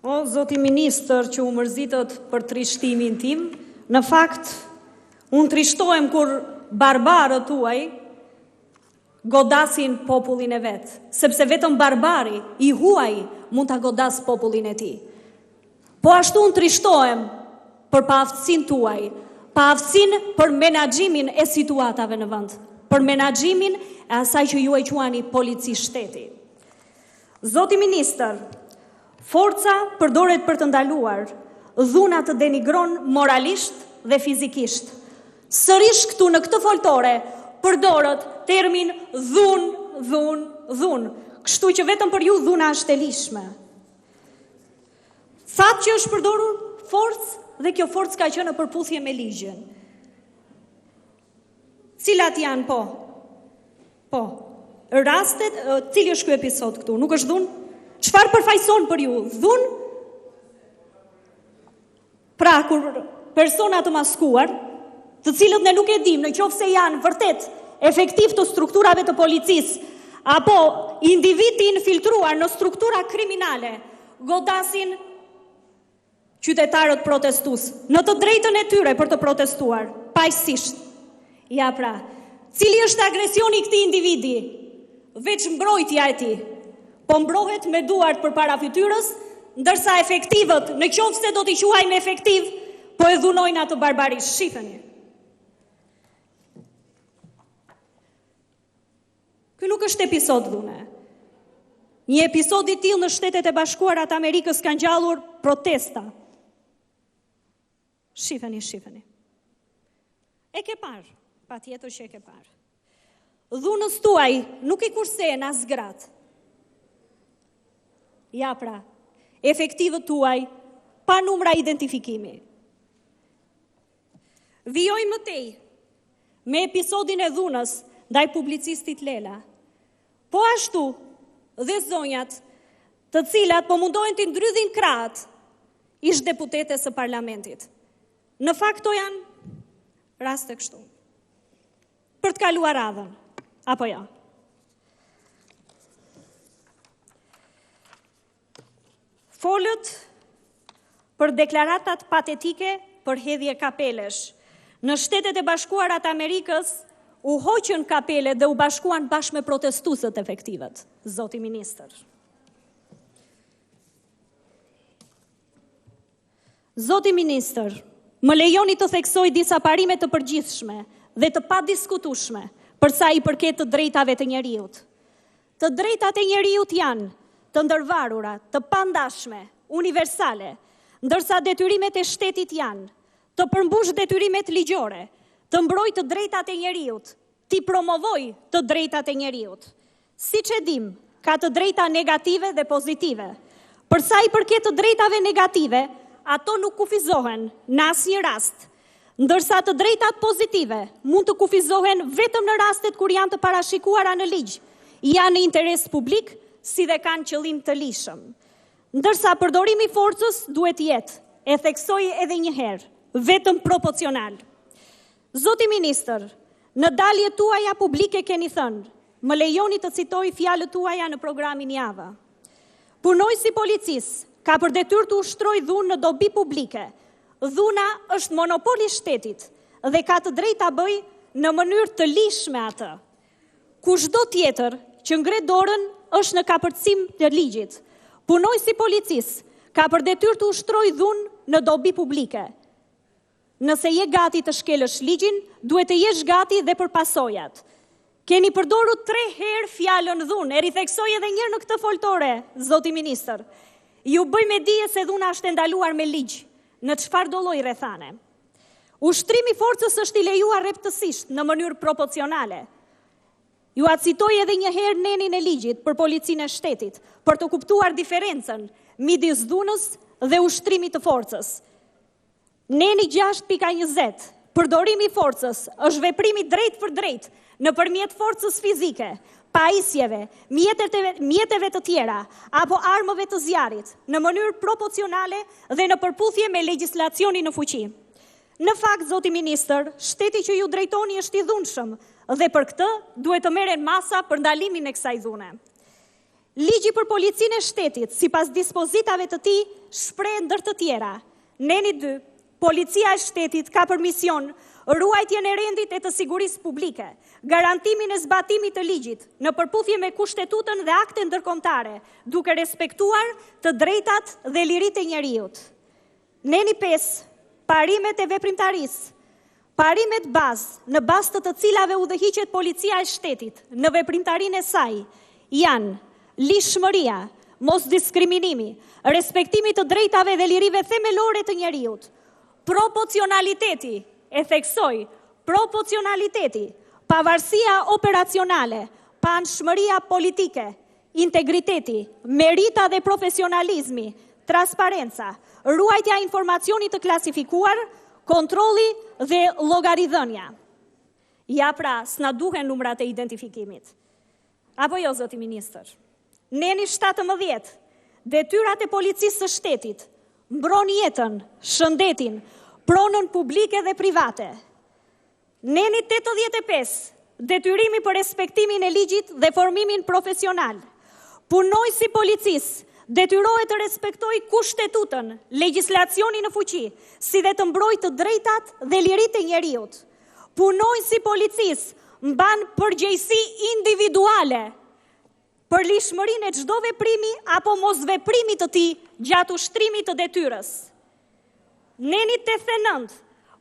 O, zoti ministër që u mërzitët për trishtimin tim, në fakt, unë trishtohem kur barbarët tuaj godasin popullin e vetë, sepse vetëm barbari i huaj mund të godas popullin e ti. Po ashtu unë trishtohem për paaftësinë tuaj, paaftësinë për menaxhimin e situatave në vend, për menaxhimin e asaj që ju e quani polici shteti. Zoti ministër, forca përdoret për të ndaluar dhuna të denigron moralisht dhe fizikisht. Sërish këtu në këtë foltore përdoret termin dhun. Kështu që vetëm për ju dhuna është e lishme. Thatë që është përdorur forcë dhe kjo forcë ka qenë në përputhje me ligjin. Cilat janë po, rastet, cili është ky episod këtu? Nuk është dhunë? Çfarë përfaqëson për ju? Dhunë? Pra, kur persona të maskuar, të cilët ne nuk e dim, në qoftë se janë vërtet efektiv të strukturave të policisë, apo individ infiltruar në struktura kriminale, godasin qytetarët protestues, në të drejtën e tyre për të protestuar, paqësisht. Ja pra, cili është agresioni i këtij individi? Veç mbrojtja e tij. Po mbrohet me duart përpara fytyrës, ndërsa efektivët, në qoftë se do t'i quajmë efektiv, po e dhunojnë atë barbarisht. Shifeni. Ky nuk është episod dhune. Një episod i tillë në Shtetet e Bashkuara të Amerikës ka ngjallur protesta. Shifeni. E ke parë, patjetër që e ke parë. Dhunës tuaj nuk i kursehen as gratë. Ja pra, efektivët tuaj pa numra identifikimi. Vijoj mëtej me episodin e dhunës ndaj publicistit Lela. Po ashtu dhe zonjat të cilat po mundohen të ndrydhin krahët ish deputetes së parlamentit. Në fakt to janë raste kështu. Për të kaluar radhën, apo jo? Folët për deklaratat patetike për hedhje kapelesh. Në Shtetet e Bashkuara të Amerikës u hoqën kapele dhe u bashkuan bashkë me protestuesët efektivët, zoti ministër. Zoti ministër, më lejoni të theksoj disa parime të përgjithshme dhe të padiskutueshme për sa i përket të drejtave të njeriut. Të drejtat e njeriut janë të ndërvarura, të pandashme, universale, ndërsa detyrimet e shtetit janë të përmbush detyrimet ligjore, të mbrojë të drejtat e njeriut, të promovoj të drejtat e njeriut. Siç e dim, ka të drejta negative dhe pozitive. Për sa i përket të drejtave negative, ato nuk kufizohen në asnjë rast, ndërsa të drejtat pozitive mund të kufizohen vetëm në rastet kur janë të parashikuara në ligj, janë në interes publik, si dhe kanë qëllim të lishëm. Ndërsa përdorimi i forcës duhet jetë, e theksoj edhe një herë, vetëm proporcional. Zoti ministër, në daljet tuaja publike keni thënë, më lejoni të citoj fjalët tuaja në programin Java. Punojësi policisë ka për detyrë të ushtrojë dhunë në dobi publike. Dhuna është monopoli i shtetit dhe ka të drejtë ta bëjë në mënyrë të lishme atë. Kushdo tjetër që ngre dorën është në kapërcim të ligjit. Punojësi policisë ka për detyrë të ushtrojë dhunë në dobi publike. Nëse je gati të shkelësh ligjin, duhet të jesh gati dhe për pasojat. Keni përdorur 3 herë fjalën dhunë, e ritheksoj edhe një herë në këtë foltore, zoti ministër. Ju bëj me dije se dhuna është ndaluar me ligj, në çfarëdo lloj rrethane. Ushtrimi i forcës është i lejuar rreptësisht në mënyrë proporcionale. Ju a citoj edhe një herë nenin e ligjit për policinë e shtetit, për të kuptuar diferencën midis dhunës dhe ushtrimit të forcës. Neni 6.20, përdorimi i forcës është veprimi drejt për drejt nëpërmjet forcës fizike, pajisjeve, mjeteve të tjera, apo armëve të zjarrit, në mënyrë proporcionale dhe në përputhje me legjislacionin në fuqi. Në fakt, zoti ministër, shteti që ju drejtoni është i dhunshëm dhe për këtë duhet të merren masa për ndalimin e kësaj dhune. Ligji për policinë e shtetit, sipas dispozitave të tij, shpreh ndër të tjera. Neni 2, policia e shtetit ka për mision ruajtjen e rendit e të sigurisë publike, garantimin e zbatimit të ligjit në përputhje me Kushtetutën dhe akte ndërkombëtare, duke respektuar të drejtat dhe liritë e njerëzit. Neni 5, parimet e veprimtarisë. Parimet në bazë të cilave udhëhiqet policia e shtetit në veprimtarinë e saj janë lishmëria, mos diskriminimi, respektimi të drejtave dhe lirive themelore të njerëzit, proporcionaliteti, e theksoj, proporcionaliteti, pavarësia operacionale, panshmëria politike, integriteti, merita dhe profesionalizmi, transparenca, ruajtja e informacionit të klasifikuar, kontrolli dhe llogaridhënia. Ja pra, s'na duhen numrat e identifikimit. Apo jo, zoti ministër? Neni 17, detyrat e policisë së shtetit, mbron jetën, shëndetin, pronën publike dhe private. Neni 85, detyrimi për respektimin e ligjit dhe formimin profesional. Punojësi policisë detyrohet të respektojë Kushtetutën, legjislacionin në fuqi, si dhe të mbrojë të drejtat dhe liritë e njerëzit. Punojësi policisë mban përgjegjësi individuale për lishmërinë e çdo veprimi apo mosveprimit të tij gjatë ushtrimit të detyrës. Neni 89,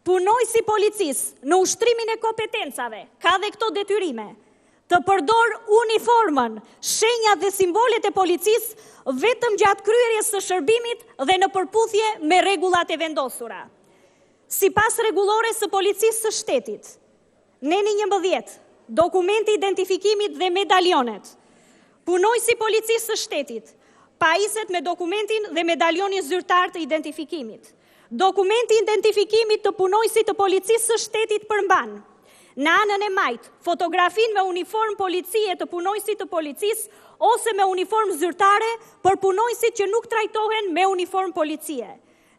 punojësi policisë në ushtrimin e kompetencave, ka dhe këto detyrime, të përdor uniformën, shenjat dhe simbolet e policisë vetëm gjatë kryerjes së shërbimit dhe në përputhje me rregullat e vendosura. Sipas rregullores së policisë së shtetit, Neni 11, dokumenti i identifikimit dhe medalionet. Punojësi policisë së shtetit, pajiset me dokumentin dhe medalionin zyrtar të identifikimit. Dokumenti i identifikimit të punojësit të policisë së shtetit përmban në anën e majt, fotografin me uniform policie të punojësit të policisë ose me uniform zyrtare për punojësit që nuk trajtohen me uniform policie.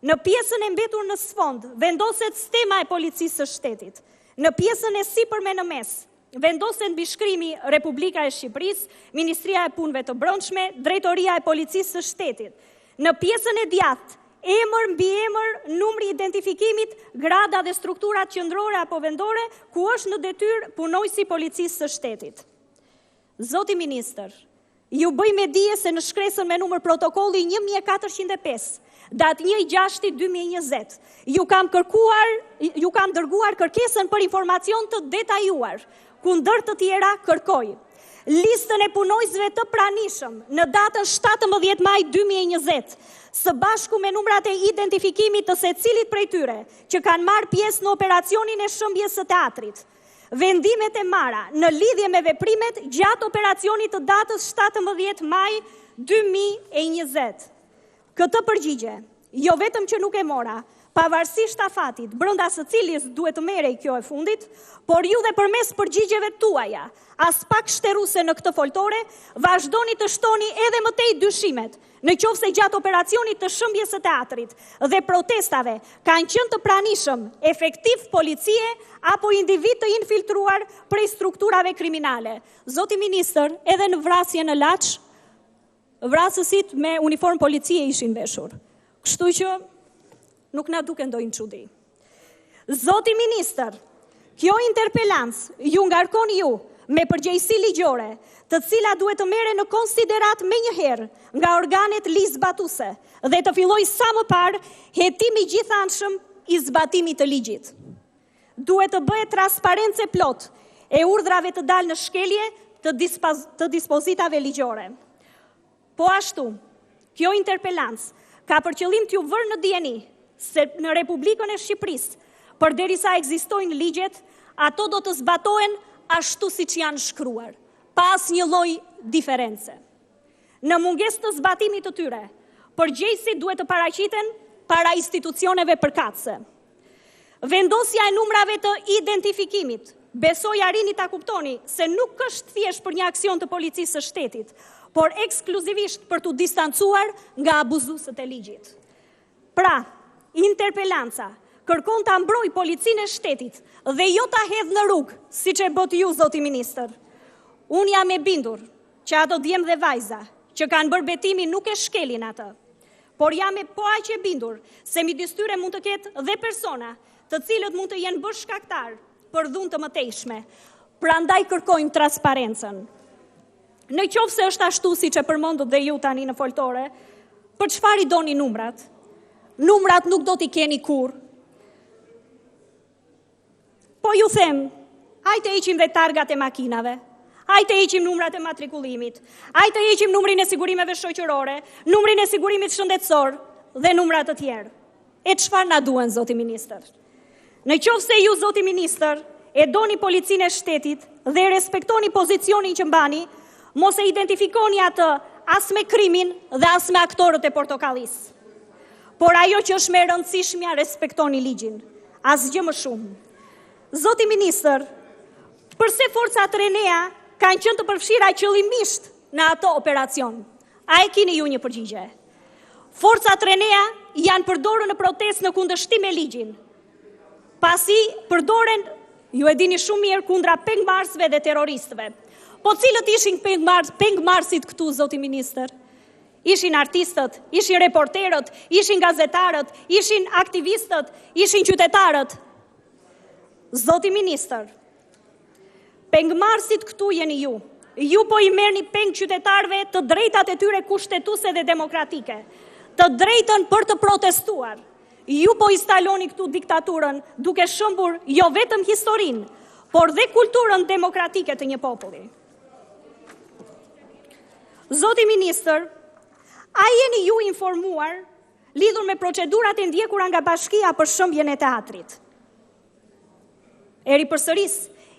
Në pjesën e mbetur në sfond, vendoset stema e policisë së shtetit. Në pjesën e sipërme në mes, vendosen mbishkrimi Republika e Shqipërisë, Ministria e Punëve të Brendshme, Drejtoria e Policisë së Shtetit. Në pjesën e djathtë, emër mbi emër, numri i identifikimit, grada dhe strukturat qendrore apo vendore, ku është në detyrë punojësi i policisë së shtetit. Zoti ministër, ju bëj me dije se në shkresën me numër protokolli 1405, datë 1/6/2020, ju kam dërguar kërkesën për informacion të detajuar, kundër të tjera kërkoj listën e punojësve të pranishëm në datën 17 maj 2020, së bashku me numrat e identifikimit të secilit prej tyre që kanë marrë pjesë në operacionin e shëmbjes së teatrit. Vendimet e marra në lidhje me veprimet gjatë operacionit të datës 17 maj 2020. Këtë përgjigje, jo vetëm që nuk e mora, pavarësisht afatit, brenda së cilis duhet të merrej kjo e fundit, por ju dhe përmes përgjigjeve tuaja, as pak shteruse në këtë foltore, vazhdoni të shtoni edhe më tej dyshimet, në qoftë se gjatë operacionit të shëmbjes së teatrit dhe protestave kanë qenë të pranishëm efektiv policie apo individ të infiltruar prej strukturave kriminale. Zoti ministër, edhe në vrasje në Laç, vrasësit me uniform policie ishin veshur. Kështu që nuk na duke ndonjë çudi. Zoti ministër, kjo interpelancë ju ngarkon ju me përgjegjësi ligjore, të cilat duhet të merren në konsiderat menjëherë nga organet ligjzbatuese dhe të fillojë sa më parë hetimi gjithanshëm i zbatimit të ligjit. Duhet të bëhet transparencë plot e urdhrave të dalë në shkelje të dispozitave ligjore. Po ashtu, kjo interpelancë ka për qëllim t'ju vërë në dijeni se në Republikën e Shqipërisë, përderisa ekzistojnë ligjet, ato do të zbatohen ashtu siç janë shkruar, pa asnjë lloj diference. Në mungesë të zbatimit të tyre, përgjegjësit duhet të paraqiten para institucioneve përkatëse. Vendosja e numrave të identifikimit, besoj arrini ta kuptoni se nuk është thjesht për një aksion të policisë së shtetit, por ekskluzivisht për t'u distancuar nga abuzuesët e ligjit. Pra, interpelanca kërkon ta mbrojë policinë e shtetit dhe jo ta hedhë në rrugë, siç e bët ju, zoti ministër. Unë jam e bindur që ato djemë dhe vajza që kanë bërë betimin nuk e shkelin atë. Por jam e po aq e bindur se midis tyre mund të ketë dhe persona të cilët mund të jenë bërë shkaktar për dhunë të mëtejshme. Prandaj kërkojmë transparencën. Në qoftë se është ashtu siç e përmendët dhe ju tani në foltore, për çfarë i doni numrat? Numrat nuk do t'i keni kurrë. Po ju them, hajtë heqim dhe targat e makinave, hajtë heqim numrat e matrikullimit, hajtë heqim numrin e sigurimeve shoqërore, numrin e sigurimit shëndetësor dhe numrat të tjerë. E çfarë na duhen, zoti ministër? Në qoftë se ju, zoti ministër, e doni policinë e shtetit dhe respektoni pozicionin që mbani, mos e identifikoni atë as me krimin dhe as me aktorët e portokallisë. Por ajo që është më e rëndësishmja, respektoni ligjin. Asgjë më shumë. Zoti ministër, përse forcat Renea kanë qenë të përfshira qëllimisht në ato operacion? A e keni ju një përgjigje? Forcat Renea janë përdorur në protestë në kundërshtim me ligjin. Pasi përdoren, ju e dini shumë mirë, kundra pengmarsve dhe terroristëve. Po cilët ishin pengmarsit këtu, zoti ministër? Ishin artistët, ishin reporterët, ishin gazetarët, ishin aktivistët, ishin qytetarët. Zoti ministër, pengmarsit këtu jeni ju. Ju po i merrni peng qytetarëve të drejtat e tyre kushtetuese dhe demokratike, të drejtën për të protestuar. Ju po instaloni këtu diktaturën duke shëmbur jo vetëm historinë, por dhe kulturën demokratike të një populli. Zoti ministër, a jeni ju informuar lidhur me procedurat e ndjekura nga bashkia për shëmbjen e teatrit? E ripërsëris,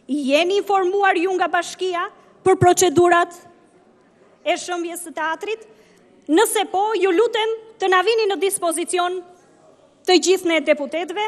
jeni informuar ju nga bashkia për procedurat e shëmbjes së teatrit? Nëse po, ju lutem të na vini në dispozicion të gjithë ne deputetëve